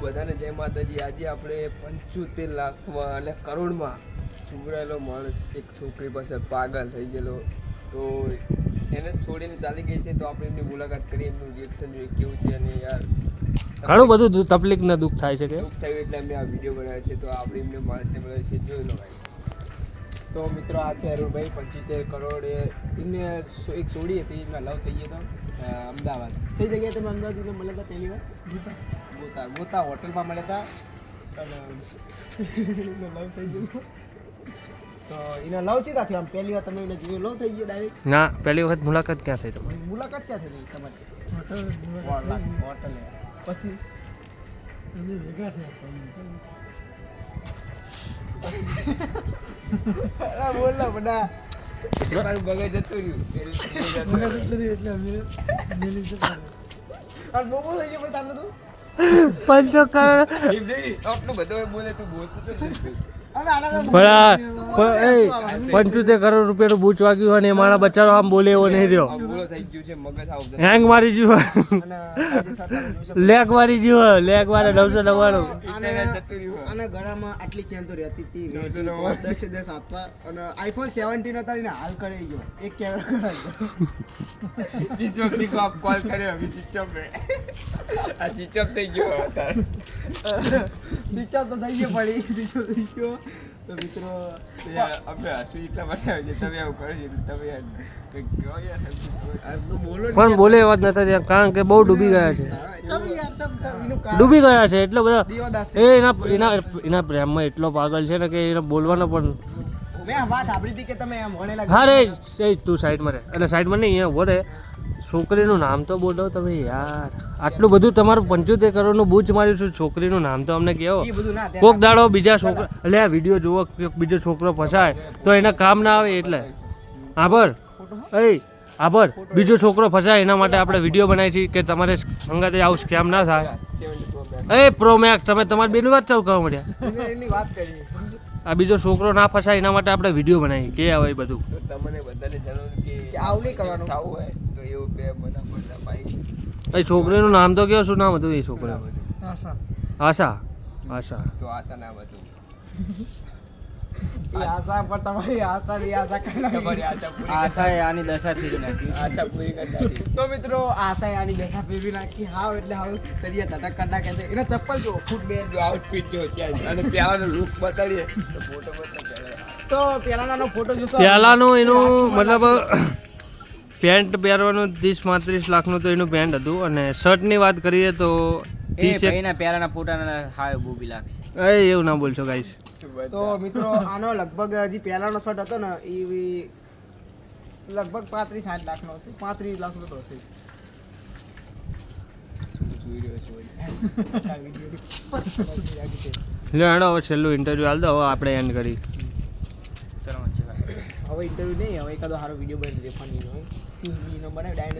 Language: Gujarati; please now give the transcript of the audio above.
બધાને જય માતાજી. આજે આપણે 75 લાખમાં અને કરોડમાં સુમરાયેલો માણસ એક છોકરી પાસે પાગલ થઈ ગયેલો, તો એને છોડીને ચાલી ગઈ છે. તો આપણે એમની મુલાકાત કરીએ, એમનું રિએક્શન જોઈએ કેવું છે. અને યાર ઘણું બધું તકલીફ ને દુઃખ થાય છે કે દુઃખ થયું એટલે અમે આ વિડીયો બનાવ્યો છે. તો આપણે એમને માણસને મળે છે, જોઈ લો ભાઈ. તો મિત્રો આ છે અરુણભાઈ 75 કરોડ એમને એક છોડી હતી, એમના લવ થઈ ગયો હતો અમદાવાદ. કઈ જગ્યાએ તમે અમદાવાદ મળ્યા હતા પહેલી વાર? ગોતા હોટલમાં મળ્યા હતા અને લવ થઈ ગયો. તો એના લવ ચેતા થયો? આમ પહેલી વાર તમે એને જોયું, લવ થઈ ગયો ડાયરેક્ટ? ના, પહેલી વખત મુલાકાત ક્યાં થઈ તમારી? મુલાકાત ક્યાં થઈ તમારી? હોટલ. પછી અમે ભેગા થયા. બોલલા બધા મારું બગડ જતું રહ્યું એટલે અમે આ મોમો થઈ ગયો. તમને તો 500 કરોડ આટલું બધું બોલે, તું બોલતું તો નથી. હવે આના 75 કરોડ રૂપિયાનું બૂચ વાગ્યું હોય ને એ મારા બચારો આમ બોલે એવો નહીં રહ્યો. આમ બોલો થઈ ગયું છે, મગજ આવ હેંગ મારી ગયું અને આજે સાથે જોઈ શકો. લેગ મારી ગયું લેગ મારે 999. આના ગળામાં આટલી ચેન તો રહેતી હતી 10 આપવા. અને આઈફોન 17 હતા એને હાલ કરી ગયો એક કેમેરા जिस व्यक्ति को आप कॉल करे अभी स्विच ऑफ है, आ स्विच ऑफ થઈ ગયો હતા. સ્વિચ ઓફ તો થઈ ગયો, પડી સ્વિચ ઓફ થઈ ગયો. તો મિત્રો આપણે હસી એટલા માટે આવે છે, તમે આવું કરો છો તમે યાર કયો યાર બોલો પણ બોલે એવા જ નતા ત્યાં, કારણ કે બહુ ડૂબી ગયા છે. ડૂબી ગયા છે એટલે બધા દેવાદાસ એ એના પ્રેમમાં એટલો પાગલ છે ને કે એને બોલવાનો પણ. મેં વાત સાંભળી હતી કે તમે આમ ભણેલા. હા રે તું સાઈડમાં રહે, એટલે સાઈડમાં નહીં અહીંયા ઉભો રહે. છોકરીનું નામ તો બોલો તમે યાર. આટલું બધું તમારું 75 કરોડનું બૂચ માર્યું છું, છોકરીનું નામ તો અમને કહો. એ બધું ના કોક દાડો બીજા છોકરા એટલે આ વિડીયો જુઓ કે બીજો છોકરો ફસાય તો એના કામ ના આવે. એટલે આભાર આભાર બીજો છોકરો ફસાય એના માટે આપણે વિડીયો બનાવી છે કે તમારે સંગાતે આવું સ્કેમ ના થાય. પ્રો મેક્સ તમે તમારી બેની વાત ચાલુ કરવા મળ્યા. એની વાત કરી. આ બીજો છોકરો ના ફસાય એના માટે આપણે વિડીયો બનાવી કે આવે બધું. તો તમને બધાને જણાવું કે આવું નહીં કરવાનું. થવું હોય તો એવું બે બધા મળતા ભાઈ. એ છોકરીનું નામ તો કયો, શું નામ હતું એ છોકરી? આશા. આશા. આશા તો આશા નામ હતું. એ આશા પર તમારી આશા બી આશા કરી તમારી આશા પૂરી આશા એ આની દશા ફેરવી નાખી. આશા પૂરી કરી નાખી. તો મિત્રો આશા આની દશા ફેરવી નાખી. હાવ એટલે હાવ તરિયા ધટક કરતા કહેતે. એના ચપ્પલ જો ફૂટ બે. જો આઉટફિટ જો છે અને પ્યાવાનો લુક બતાડીએ તો ફોટો બતાડે. તો પેલાનો ફોટો જોશો. પહેલાંનું એનું મતલબ પેન્ટ પહેરવાનું 30-35 લાખનું તો એનું પેન્ટ હતું. અને શર્ટની વાત કરીએ તો એ ભાઈના પહેલાના ફોટાના હાવ બૂબી લાગશે. એવું ના બોલશો ગાઈસ. તો મિત્રો આનો લગભગ હજી પહેલાનો શર્ટ હતો ને એ લગભગ 35-60 લાખનો હશે. 35 લાખનો તો હશે. લે હેડો હવે છેલ્લું ઇન્ટરવ્યુ હાલ દો, હવે આપણે એન્ડ કરી. હવે ઇન્ટરવ્યુ નહીં, હવે એકાદો સારો વિડીયો બનાવી દે ફની નો. સિંહ બનાવી ડાયનેસ્ટી.